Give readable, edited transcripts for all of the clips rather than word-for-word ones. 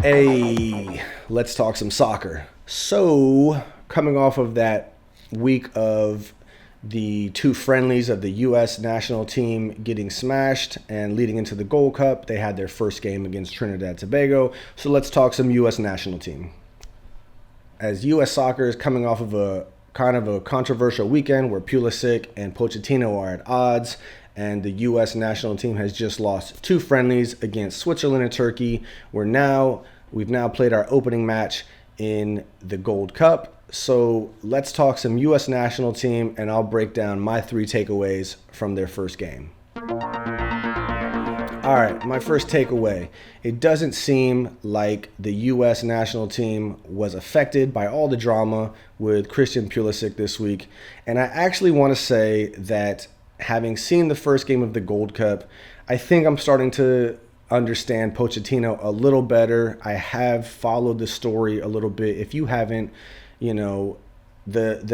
Hey, let's talk some soccer. So, coming off of that week of the two friendlies of the U.S. national team getting smashed and leading into the Gold Cup, they had their first game against Trinidad Tobago. So, let's talk some U.S. national team. As U.S. soccer is coming off of a kind of a controversial weekend where Pulisic and Pochettino are at odds, and the U.S. national team has just lost two friendlies against Switzerland and Turkey. We've now played our opening match in the Gold Cup. So let's talk some U.S. national team, and I'll break down my three takeaways from their first game. All right, my first takeaway. It doesn't seem like the U.S. national team was affected by all the drama with Christian Pulisic this week. And I actually want to say that having seen the first game of the Gold Cup, I think I'm starting to understand Pochettino a little better. I have followed the story a little bit. If you haven't, the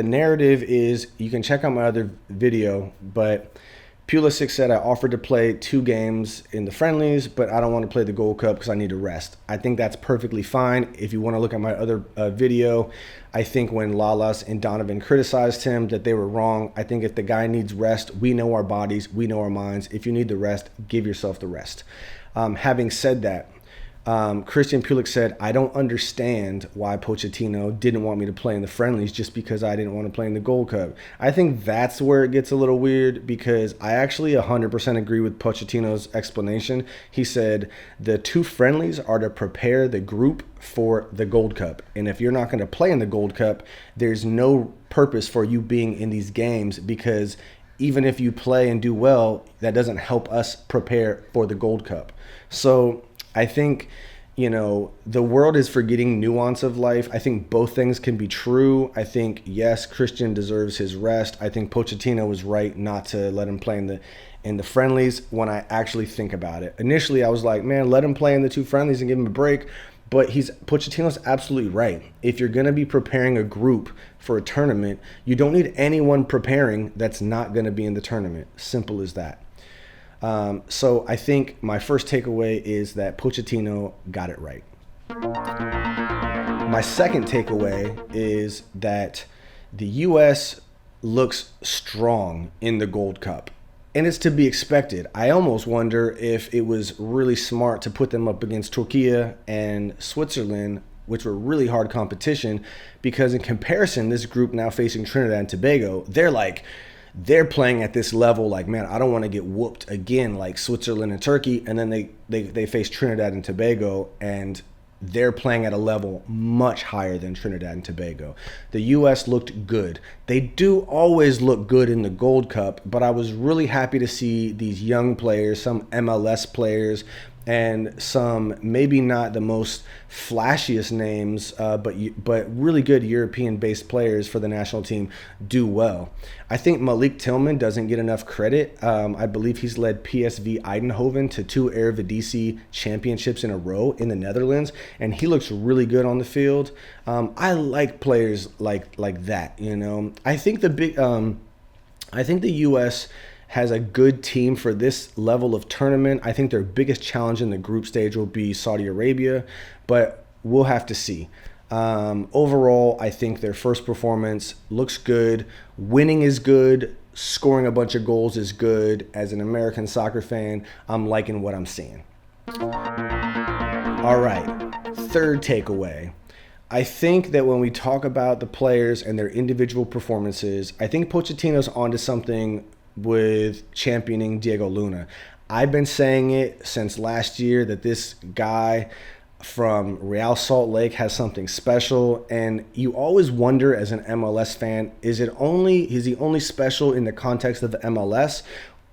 narrative is, you can check out my other video, but Pulisic said, I offered to play 2 games in the friendlies, but I don't want to play the Gold Cup because I need to rest. I think that's perfectly fine. If you want to look at my other video, I think when Lalas and Donovan criticized him that they were wrong. I think if the guy needs rest, we know our bodies, we know our minds. If you need the rest, give yourself the rest. Having said that, Christian Pulisic said, I don't understand why Pochettino didn't want me to play in the friendlies just because I didn't want to play in the Gold Cup. I think that's where it gets a little weird, because I actually 100% agree with Pochettino's explanation. He said the 2 friendlies are to prepare the group for the Gold Cup. And if you're not going to play in the Gold Cup, there's no purpose for you being in these games, because even if you play and do well, that doesn't help us prepare for the Gold Cup. So I think, the world is forgetting nuance of life. I think both things can be true. I think, yes, Christian deserves his rest. I think Pochettino was right not to let him play in the friendlies when I actually think about it. Initially, I was like, man, let him play in the 2 friendlies and give him a break. But Pochettino's absolutely right. If you're going to be preparing a group for a tournament, you don't need anyone preparing that's not going to be in the tournament. Simple as that. So I think my first takeaway is that Pochettino got it right. My second takeaway is that the U.S. looks strong in the Gold Cup. And it's to be expected. I almost wonder if it was really smart to put them up against Turkey and Switzerland, which were really hard competition, because in comparison, this group now facing Trinidad and Tobago, they're playing at this level like, man, I don't want to get whooped again like Switzerland and Turkey. And then they face Trinidad and Tobago, and they're playing at a level much higher than Trinidad and Tobago. The U.S. looked good. They do always look good in the Gold Cup, but I was really happy to see these young players, some MLS players, and some maybe not the most flashiest names, but really good European-based players for the national team do well. I think Malik Tillman doesn't get enough credit. I believe he's led PSV Eindhoven to 2 Eredivisie championships in a row in the Netherlands, and he looks really good on the field. I like players like that. I think the U.S. has a good team for this level of tournament. I think their biggest challenge in the group stage will be Saudi Arabia, but we'll have to see. Overall, I think their first performance looks good. Winning is good. Scoring a bunch of goals is good. As an American soccer fan, I'm liking what I'm seeing. All right, third takeaway. I think that when we talk about the players and their individual performances, I think Pochettino's onto something with championing Diego Luna. I've been saying it since last year that this guy from Real Salt Lake has something special, and you always wonder as an MLS fan, is he only special in the context of the MLS,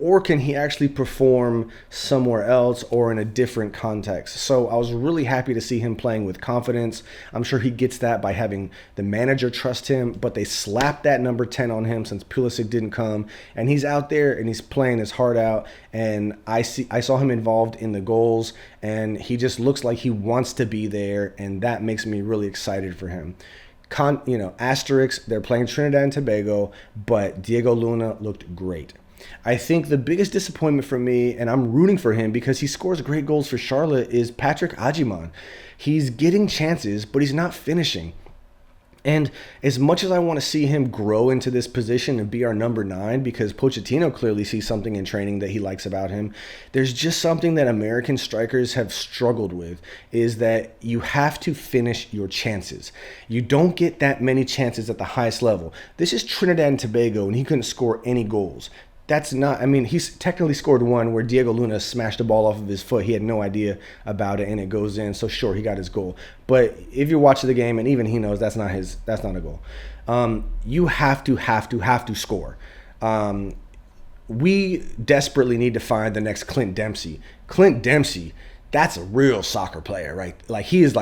or can he actually perform somewhere else or in a different context? So I was really happy to see him playing with confidence. I'm sure he gets that by having the manager trust him, but they slapped that number 10 on him since Pulisic didn't come, and he's out there and he's playing his heart out, and I saw him involved in the goals, and he just looks like he wants to be there, and that makes me really excited for him. Asterisk, they're playing Trinidad and Tobago, but Diego Luna looked great. I think the biggest disappointment for me, and I'm rooting for him because he scores great goals for Charlotte, is Patrick Agyemang. He's getting chances, but he's not finishing. And as much as I want to see him grow into this position and be our number 9, because Pochettino clearly sees something in training that he likes about him, there's just something that American strikers have struggled with, is that you have to finish your chances. You don't get that many chances at the highest level. This is Trinidad and Tobago, and he couldn't score any goals. That's not, I mean, he's technically scored one where Diego Luna smashed the ball off of his foot. He had no idea about it, and it goes in. So sure, he got his goal. But if you're watching the game, and even he knows that's not a goal. You have to score. We desperately need to find the next Clint Dempsey. Clint Dempsey, that's a real soccer player, right? Like, he is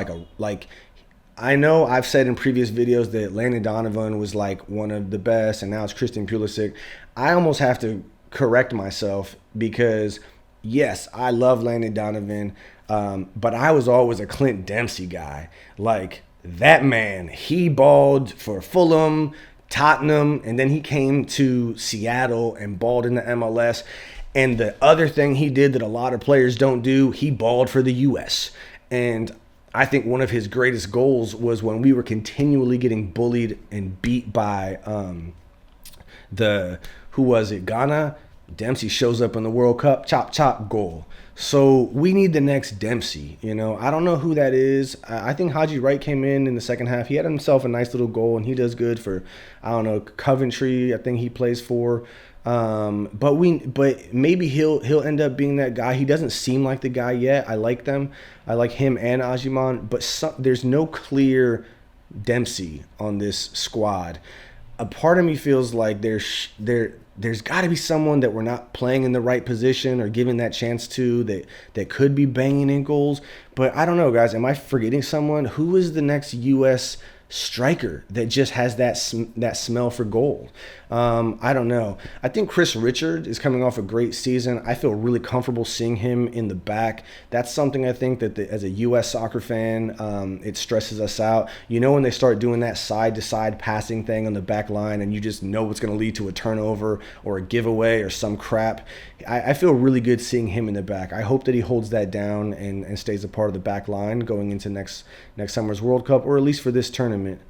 I know I've said in previous videos that Landon Donovan was like one of the best, and now it's Christian Pulisic. I almost have to correct myself because, yes, I love Landon Donovan, but I was always a Clint Dempsey guy. Like, that man, he balled for Fulham, Tottenham, and then he came to Seattle and balled in the MLS. And the other thing he did that a lot of players don't do, he balled for the U.S. And I think one of his greatest goals was when we were continually getting bullied and beat by Ghana. Dempsey shows up in the World Cup, chop, chop, goal. So we need the next Dempsey. I don't know who that is. I think Haji Wright came in the second half. He had himself a nice little goal, and he does good for, I don't know, Coventry, I think he plays for. But maybe he'll end up being that guy. He doesn't seem like the guy yet. I like them. I like him and Agyemang, but there's no clear Dempsey on this squad. A part of me feels like there's got to be someone that we're not playing in the right position or giving that chance to that could be banging in goals. But I don't know, guys. Am I forgetting someone? Who is the next U.S. striker that just has that smell for goal? I don't know. I think Chris Richard is coming off a great season. I feel really comfortable seeing him in the back. That's something I think that as a U.S. soccer fan, it stresses us out. When they start doing that side-to-side passing thing on the back line, and you just know it's going to lead to a turnover or a giveaway or some crap. I feel really good seeing him in the back. I hope that he holds that down and stays a part of the back line going into next summer's World Cup, or at least for this tournament.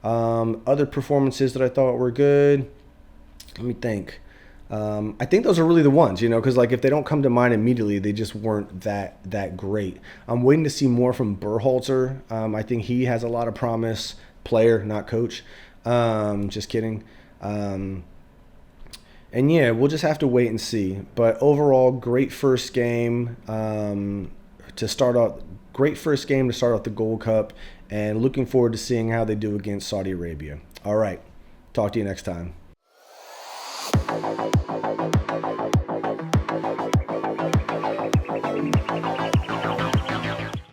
Other performances that I thought were good. Let me think. I think those are really the ones, because if they don't come to mind immediately, they just weren't that great. I'm waiting to see more from Berhalter. I think he has a lot of promise. Player, not coach. Just kidding. And yeah, we'll just have to wait and see. But overall, great first game to start off. Great first game to start off the Gold Cup, and looking forward to seeing how they do against Saudi Arabia. All right, talk to you next time.